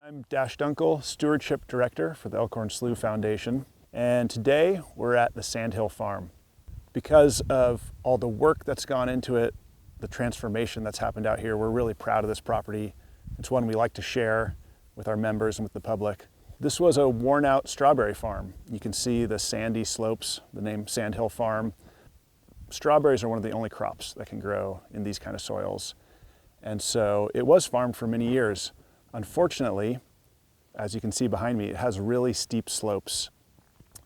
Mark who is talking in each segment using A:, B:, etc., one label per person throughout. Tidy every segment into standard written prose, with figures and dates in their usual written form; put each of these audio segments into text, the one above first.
A: I'm Dunkell, Stewardship Director for the Elkhorn Slough Foundation, and today we're at the Sandhill Farm. Because of all the work that's gone into it, the transformation that's happened out here, we're really proud of this property. It's one we like to share with our members and with the public. This was a worn-out strawberry farm. You can see the sandy slopes, the name Sandhill Farm. Strawberries are one of the only crops that can grow in these kind of soils. And so it was farmed for many years. Unfortunately, as you can see behind me, it has really steep slopes.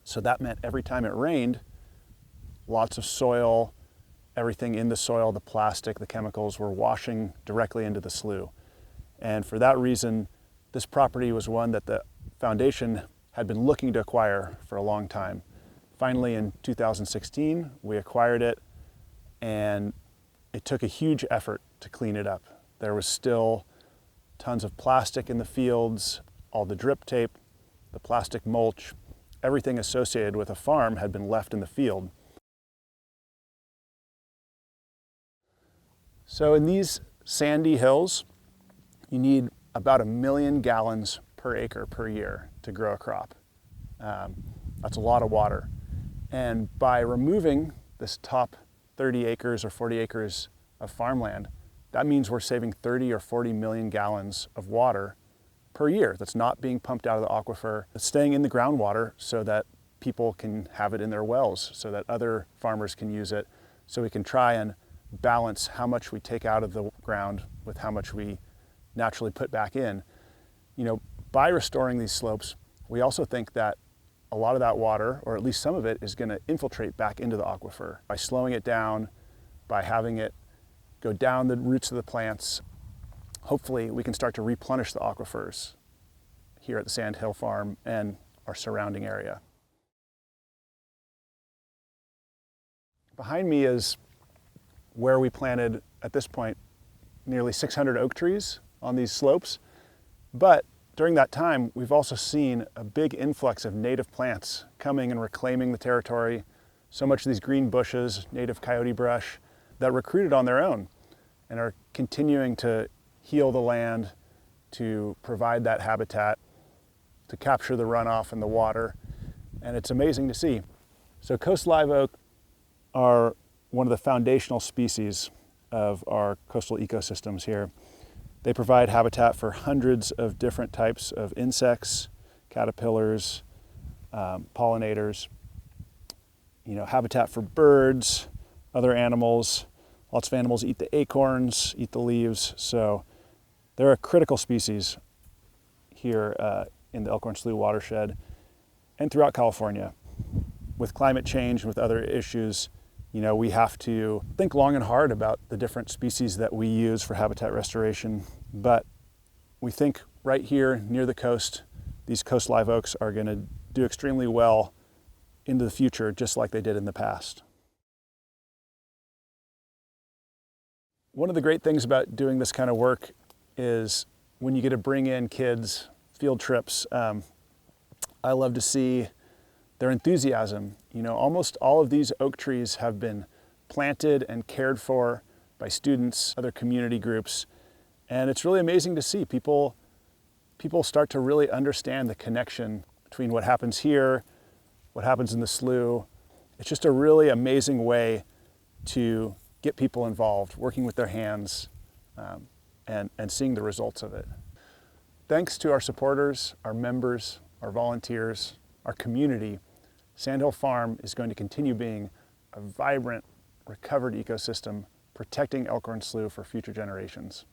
A: So that meant every time it rained, lots of soil, everything in the soil, the plastic, the chemicals were washing directly into the slough. And for that reason, this property was one that the foundation had been looking to acquire for a long time. Finally, in 2016, we acquired it, and it took a huge effort to clean it up. There was still tons of plastic in the fields, all the drip tape, the plastic mulch, everything associated with a farm had been left in the field. So in these sandy hills, you need about 1 million gallons per acre per year to grow a crop. That's a lot of water. And by removing this top 30 acres or 40 acres of farmland, that means we're saving 30 or 40 million gallons of water per year that's not being pumped out of the aquifer. It's staying in the groundwater so that people can have it in their wells, so that other farmers can use it, so we can try and balance how much we take out of the ground with how much we naturally put back in. You know, by restoring these slopes, we also think that a lot of that water, or at least some of it, is going to infiltrate back into the aquifer. By slowing it down, by having it go down the roots of the plants, hopefully we can start to replenish the aquifers here at the Sandhill Farm and our surrounding area. Behind me is where we planted, at this point, nearly 600 oak trees on these slopes. But during that time, we've also seen a big influx of native plants coming and reclaiming the territory. So much of these green bushes, native coyote brush, that recruited on their own and are continuing to heal the land, to provide that habitat, to capture the runoff and the water. And it's amazing to see. So coast live oak are one of the foundational species of our coastal ecosystems here. They provide habitat for hundreds of different types of insects, caterpillars, pollinators, habitat for birds, other animals. Lots of animals eat the acorns, eat the leaves. So they're a critical species here in the Elkhorn Slough watershed and throughout California. With climate change, with other issues, we have to think long and hard about the different species that we use for habitat restoration. But we think right here near the coast, these coast live oaks are going to do extremely well into the future, just like they did in the past. One of the great things about doing this kind of work is when you get to bring in kids, field trips, I love to see their enthusiasm. Almost all of these oak trees have been planted and cared for by students, other community groups, and it's really amazing to see people start to really understand the connection between what happens here, what happens in the slough. It's just a really amazing way to get people involved, working with their hands, and seeing the results of it. Thanks to our supporters, our members, our volunteers, our community, Sandhill Farm is going to continue being a vibrant, recovered ecosystem, protecting Elkhorn Slough for future generations.